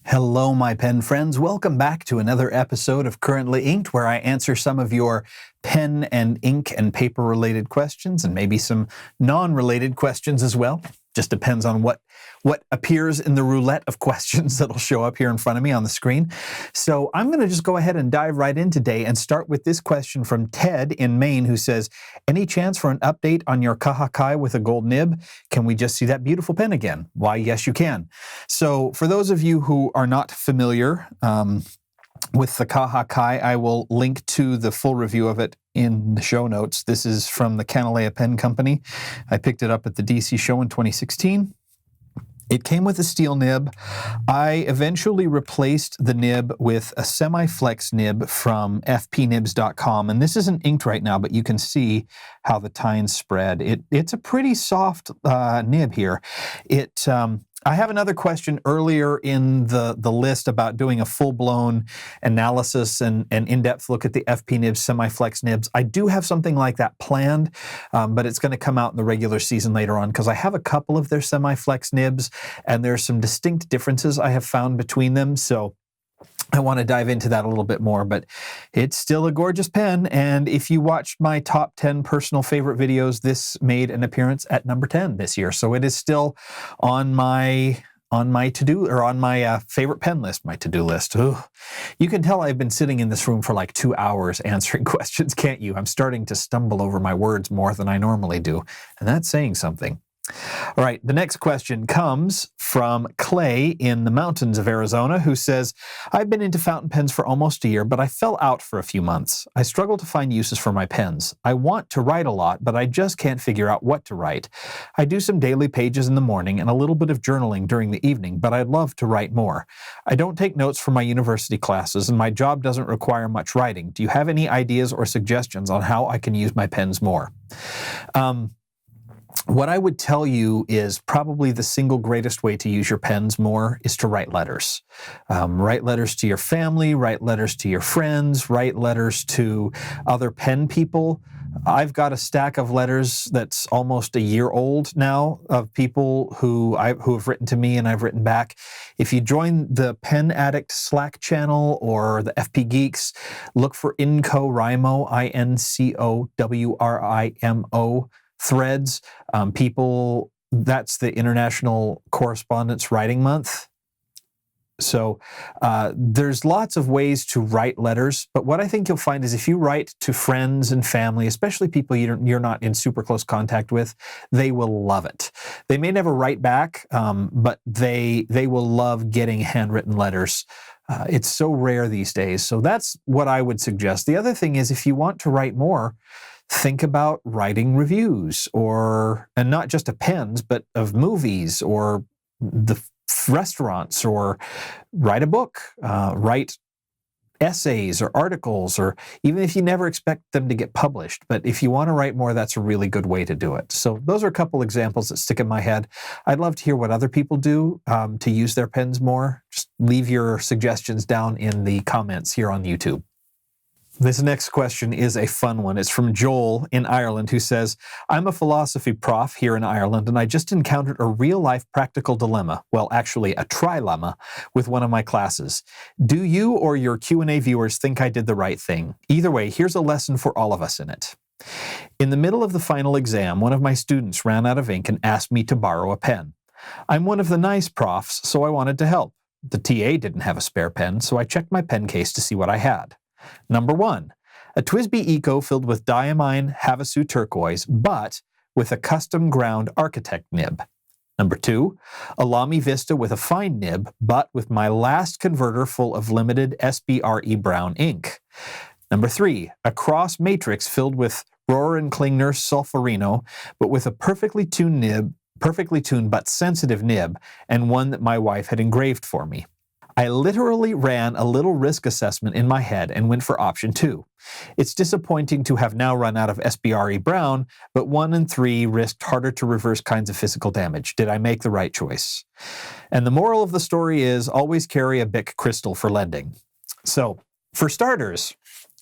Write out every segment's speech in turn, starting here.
Hello, my pen friends. Welcome back to another episode of Currently Inked, where I answer some of your pen and ink and paper related questions, and maybe some non-related questions as well. Just depends on what appears in the roulette of questions that'll show up here in front of me on the screen. So I'm going to just go ahead and dive right in today and start with this question from Ted in Maine, who says, any chance for an update on your Kahakai with a gold nib? Can we just see that beautiful pen again? Why, yes, you can. So for those of you who are not familiar with the Kahakai, I will link to the full review of it in the show notes. This is from the Kanilea Pen Company. I picked it up at the DC show in 2016. It came with a steel nib. I eventually replaced the nib with a semi-flex nib from fpnibs.com. And this isn't inked right now, but you can see how the tines spread. It's a pretty soft nib here. I have another question earlier in the list about doing a full-blown analysis and in-depth look at the FP nibs, semi-flex nibs. I do have something like that planned, but it's going to come out in the regular season later on because I have a couple of their semi-flex nibs, and there's some distinct differences I have found between them. So I want to dive into that a little bit more, but it's still a gorgeous pen. And if you watched my top 10 personal favorite videos, this made an appearance at number 10 this year. So it is still on my to-do, or on my favorite pen list, my to-do list. Ooh. You can tell I've been sitting in this room for like 2 hours answering questions, can't you? I'm starting to stumble over my words more than I normally do, and that's saying something. All right, the next question comes from Clay in the mountains of Arizona, who says, I've been into fountain pens for almost a year, but I fell out for a few months. I struggle to find uses for my pens. I want to write a lot, but I just can't figure out what to write. I do some daily pages in the morning and a little bit of journaling during the evening, but I'd love to write more. I don't take notes for my university classes, and my job doesn't require much writing. Do you have any ideas or suggestions on how I can use my pens more? What I would tell you is probably the single greatest way to use your pens more is to write letters. Write letters to your family, write letters to your friends, write letters to other pen people. I've got a stack of letters that's almost a year old now of people who have written to me and I've written back. If you join the Pen Addict Slack channel or the FP Geeks, look for INCOWRIMO, INCOWRIMO threads. That's the International Correspondence Writing Month. So there's lots of ways to write letters, but what I think you'll find is if you write to friends and family, especially people you're not in super close contact with, they will love it. They may never write back, but they will love getting handwritten letters. It's so rare these days. So that's what I would suggest. The other thing is if you want to write more, think about writing reviews, and not just of pens, but of movies or the restaurants, or write a book, write essays or articles, or even if you never expect them to get published. But if you want to write more, that's a really good way to do it. So those are a couple examples that stick in my head. I'd love to hear what other people do to use their pens more. Just leave your suggestions down in the comments here on YouTube. This next question is a fun one. It's from Joel in Ireland, who says, I'm a philosophy prof here in Ireland, and I just encountered a real-life practical dilemma, well, actually a trilemma, with one of my classes. Do you or your Q&A viewers think I did the right thing? Either way, here's a lesson for all of us in it. In the middle of the final exam, one of my students ran out of ink and asked me to borrow a pen. I'm one of the nice profs, so I wanted to help. The TA didn't have a spare pen, so I checked my pen case to see what I had. Number 1, a TWSBI Eco filled with diamine Havasu turquoise, but with a custom ground architect nib. Number 2, a Lamy Vista with a fine nib, but with my last converter full of limited SBRE brown ink. Number 3, a cross matrix filled with Rohrer and Klingner Solferino, but with a perfectly tuned but sensitive nib, and one that my wife had engraved for me. I literally ran a little risk assessment in my head and went for option 2. It's disappointing to have now run out of SBRE brown, but 1 and 3 risked harder to reverse kinds of physical damage. Did I make the right choice? And the moral of the story is always carry a Bic crystal for lending. So, for starters,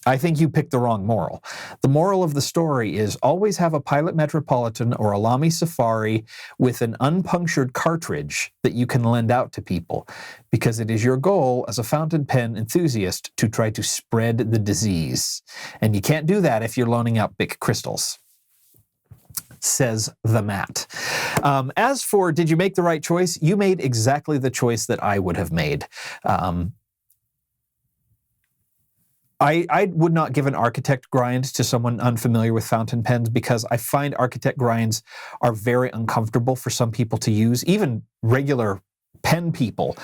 I think you picked the wrong moral. The moral of the story is always have a Pilot Metropolitan or a Lamy Safari with an unpunctured cartridge that you can lend out to people, because it is your goal as a fountain pen enthusiast to try to spread the disease. And you can't do that if you're loaning out big crystals, says the Matt. As for did you make the right choice, you made exactly the choice that I would have made. I would not give an architect grind to someone unfamiliar with fountain pens, because I find architect grinds are very uncomfortable for some people to use. Even regular pen people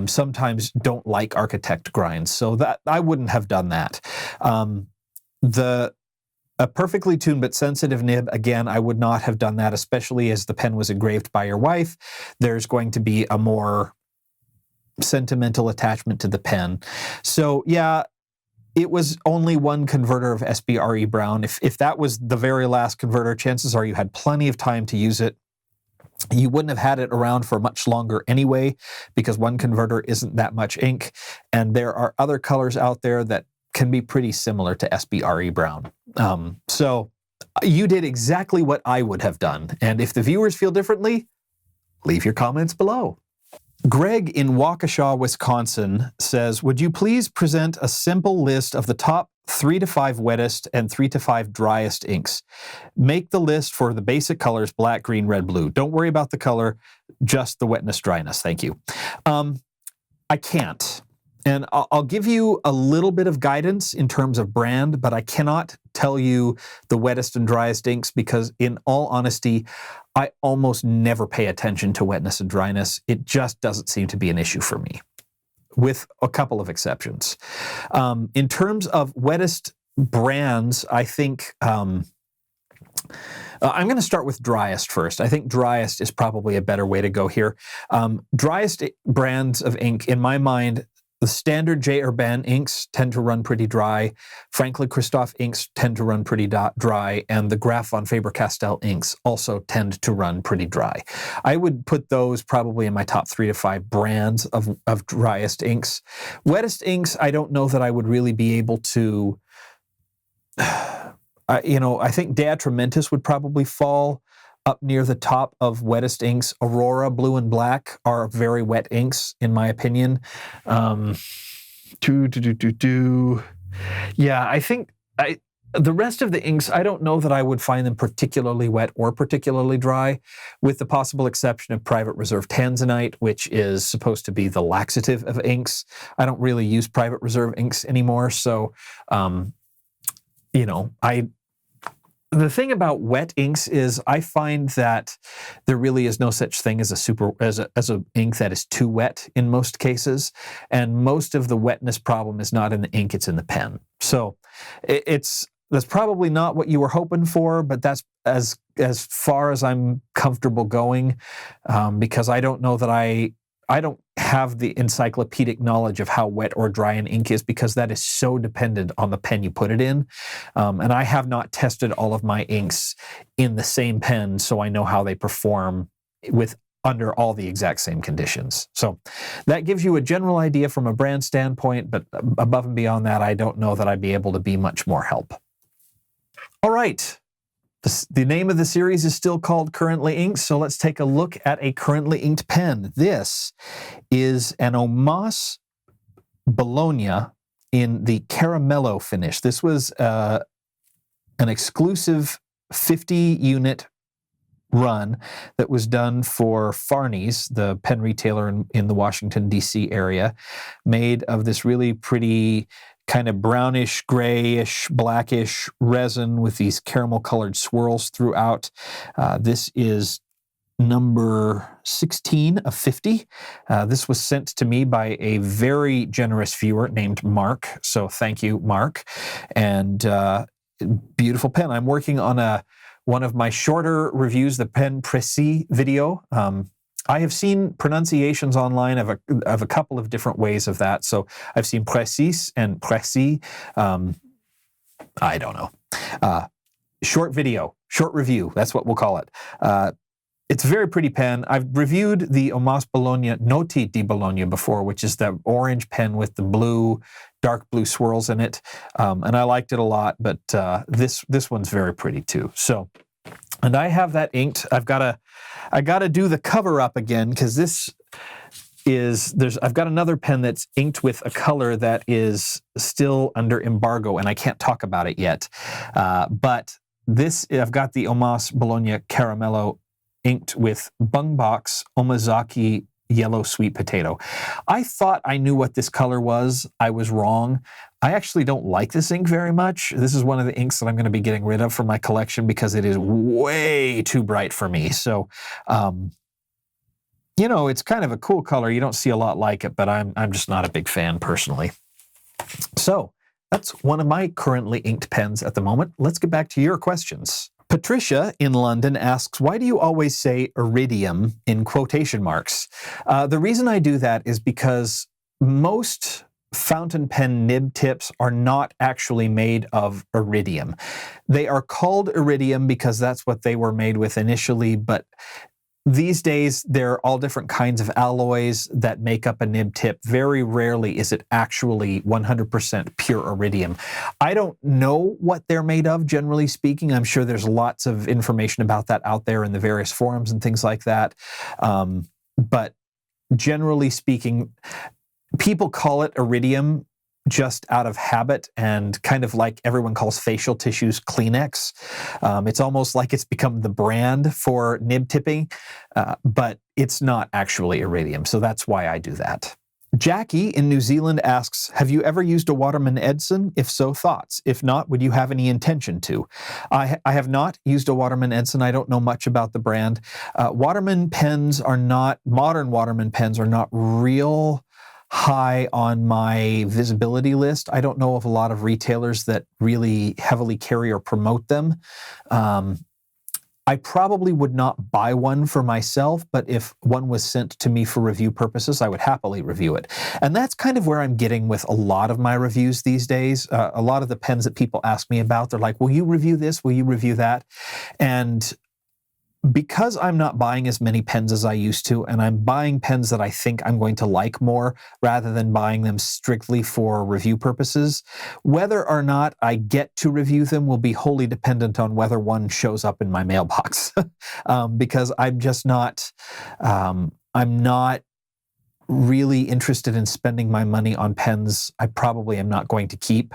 sometimes don't like architect grinds, so that I wouldn't have done that. A perfectly tuned but sensitive nib, again, I would not have done that, especially as the pen was engraved by your wife. There's going to be a more sentimental attachment to the pen. So yeah, it was only one converter of SBRE Brown. If that was the very last converter, chances are you had plenty of time to use it. You wouldn't have had it around for much longer anyway, because one converter isn't that much ink, and there are other colors out there that can be pretty similar to SBRE Brown. So you did exactly what I would have done, and if the viewers feel differently, leave your comments below. Greg in Waukesha, Wisconsin says, would you please present a simple list of the top 3 to 5 wettest and 3 to 5 driest inks? Make the list for the basic colors, black, green, red, blue. Don't worry about the color, just the wetness, dryness. Thank you. I can't. And I'll give you a little bit of guidance in terms of brand, but I cannot tell you the wettest and driest inks, because in all honesty, I almost never pay attention to wetness and dryness. It just doesn't seem to be an issue for me, with a couple of exceptions. In terms of wettest brands, I think I'm going to start with driest first. I think driest is probably a better way to go here. Driest brands of ink, in my mind, the standard J. Urban inks tend to run pretty dry. Franklin Christoph inks tend to run pretty dry, and the Graf von Faber-Castell inks also tend to run pretty dry. I would put those probably in my top 3 to 5 brands of driest inks. Wettest inks, I don't know that I would really be able to. I think De Atramentis would probably fall up near the top of wettest inks. Aurora, blue and black are very wet inks, in my opinion. Yeah, I think the rest of the inks, I don't know that I would find them particularly wet or particularly dry, with the possible exception of Private Reserve Tanzanite, which is supposed to be the laxative of inks. I don't really use Private Reserve inks anymore, so, the thing about wet inks is I find that there really is no such thing as a ink that is too wet in most cases, and most of the wetness problem is not in the ink, it's in the pen. So that's probably not what you were hoping for, but that's as far as I'm comfortable going, because I don't know that I don't have the encyclopedic knowledge of how wet or dry an ink is, because that is so dependent on the pen you put it in. And I have not tested all of my inks in the same pen, so I know how they perform under all the exact same conditions. So that gives you a general idea from a brand standpoint, but above and beyond that, I don't know that I'd be able to be much more help. All right. The name of the series is still called Currently Inked, so let's take a look at a currently inked pen. This is an Omas Bologna in the Caramello finish. This was an exclusive 50-unit run that was done for Farney's, the pen retailer in the Washington, D.C. area, made of this really pretty kind of brownish, grayish, blackish resin with these caramel-colored swirls throughout. This is number 16 of 50. This was sent to me by a very generous viewer named Mark, so thank you, Mark. And beautiful pen. I'm working on one of my shorter reviews, the Pen Précis video. I have seen pronunciations online of a couple of different ways of that. So I've seen précis and précis. I don't know. Short video, short review. That's what we'll call it. It's a very pretty pen. I've reviewed the Omas Bologna Noti di Bologna before, which is the orange pen with the blue, dark blue swirls in it, and I liked it a lot. But this one's very pretty too. So, and I have that inked. I gotta do the cover up again because I've got another pen that's inked with a color that is still under embargo, and I can't talk about it yet. But I've got the Omas Bologna Caramello inked with Bungubox Omaezaki yellow sweet potato. I thought I knew what this color was. I was wrong. I actually don't like this ink very much. This is one of the inks that I'm going to be getting rid of from my collection because it is way too bright for me. So, it's kind of a cool color. You don't see a lot like it, but I'm just not a big fan personally. So that's one of my currently inked pens at the moment. Let's get back to your questions. Patricia in London asks, why do you always say iridium in quotation marks? The reason I do that is because most fountain pen nib tips are not actually made of iridium. They are called iridium because that's what they were made with initially, but these days, there are all different kinds of alloys that make up a nib tip. Very rarely is it actually 100% pure iridium. I don't know what they're made of, generally speaking. I'm sure there's lots of information about that out there in the various forums and things like that. But generally speaking, people call it iridium just out of habit and kind of like everyone calls facial tissues Kleenex. It's almost like it's become the brand for nib tipping, but it's not actually iridium. So that's why I do that. Jackie in New Zealand asks, have you ever used a Waterman Edson? If so, thoughts. If not, would you have any intention to? I have not used a Waterman Edson. I don't know much about the brand. Modern Waterman pens are not real high on my visibility list. I don't know of a lot of retailers that really heavily carry or promote them. I probably would not buy one for myself, but if one was sent to me for review purposes, I would happily review it. And that's kind of where I'm getting with a lot of my reviews these days. A lot of the pens that people ask me about, they're like, will you review this? Will you review that? And because I'm not buying as many pens as I used to, and I'm buying pens that I think I'm going to like more rather than buying them strictly for review purposes, whether or not I get to review them will be wholly dependent on whether one shows up in my mailbox. Because I'm just not, I'm not really interested in spending my money on pens I probably am not going to keep.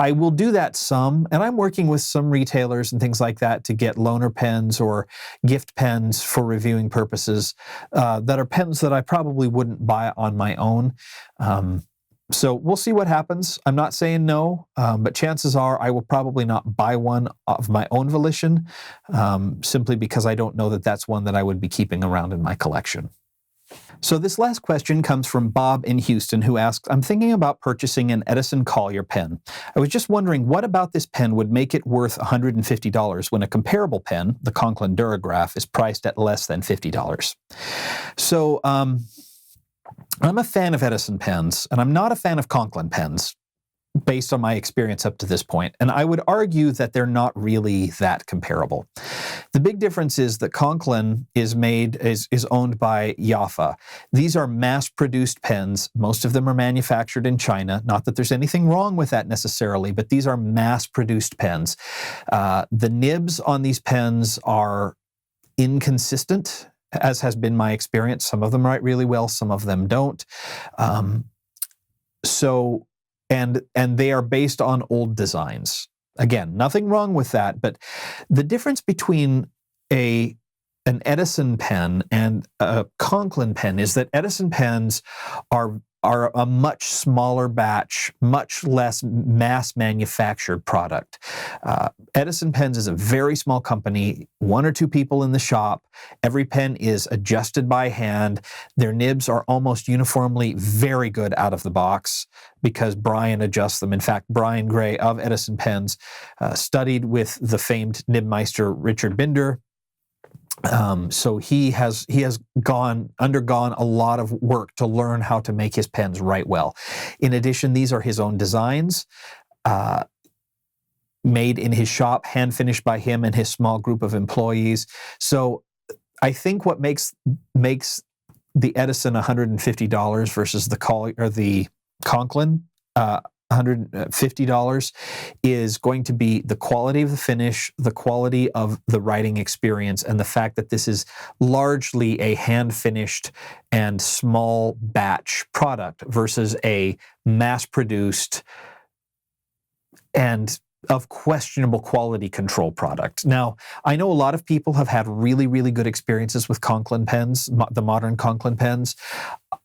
I will do that some, and I'm working with some retailers and things like that to get loaner pens or gift pens for reviewing purposes that are pens that I probably wouldn't buy on my own. So we'll see what happens. I'm not saying no, but chances are I will probably not buy one of my own volition, simply because I don't know that that's one that I would be keeping around in my collection. So this last question comes from Bob in Houston, who asks, I'm thinking about purchasing an Edison Collier pen. I was just wondering what about this pen would make it worth $150 when a comparable pen, the Conklin Duragraph, is priced at less than $50. So I'm a fan of Edison pens, and I'm not a fan of Conklin pens, based on my experience up to this point. And I would argue that they're not really that comparable. The big difference is that Conklin is owned by Yafa. These are mass-produced pens. Most of them are manufactured in China. Not that there's anything wrong with that necessarily, but these are mass-produced pens. The nibs on these pens are inconsistent, as has been my experience. Some of them write really well, some of them don't. And they are based on old designs. Again, nothing wrong with that, but the difference between an Edison pen and a Conklin pen is that Edison pens are a much smaller batch, much less mass-manufactured product. Edison Pens is a very small company, one or two people in the shop. Every pen is adjusted by hand. Their nibs are almost uniformly very good out of the box because Brian adjusts them. In fact, Brian Gray of Edison Pens studied with the famed nibmeister Richard Binder. So he has undergone a lot of work to learn how to make his pens write well. In addition, these are his own designs. made in his shop, hand finished by him and his small group of employees. So I think what makes the Edison $150 versus the Collier or the Conklin $150 is going to be the quality of the finish, the quality of the writing experience, and the fact that this is largely a hand-finished and small batch product versus a mass-produced and of questionable quality control product. Now, I know a lot of people have had really, really good experiences with Conklin pens, the modern Conklin pens.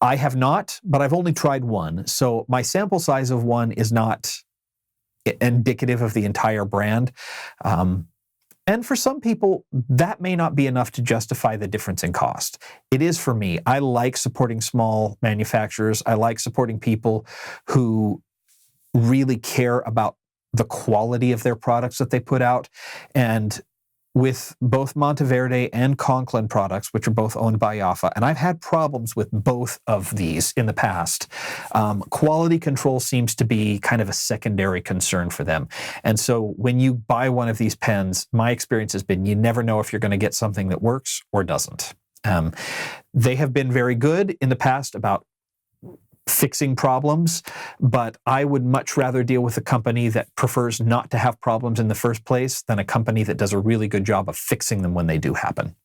I have not, but I've only tried one. So my sample size of one is not indicative of the entire brand. And for some people, that may not be enough to justify the difference in cost. It is for me. I like supporting small manufacturers. I like supporting people who really care about the quality of their products that they put out. And with both Monteverde and Conklin products, which are both owned by Jaffa, and I've had problems with both of these in the past, quality control seems to be kind of a secondary concern for them. And so when you buy one of these pens, my experience has been you never know if you're going to get something that works or doesn't. They have been very good in the past about fixing problems, but I would much rather deal with a company that prefers not to have problems in the first place than a company that does a really good job of fixing them when they do happen.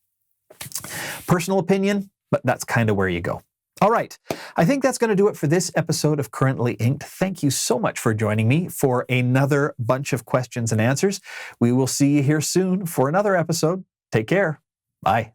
Personal opinion, but that's kind of where you go. All right, I think that's going to do it for this episode of Currently Inked. Thank you so much for joining me for another bunch of questions and answers. We will see you here soon for another episode. Take care. Bye.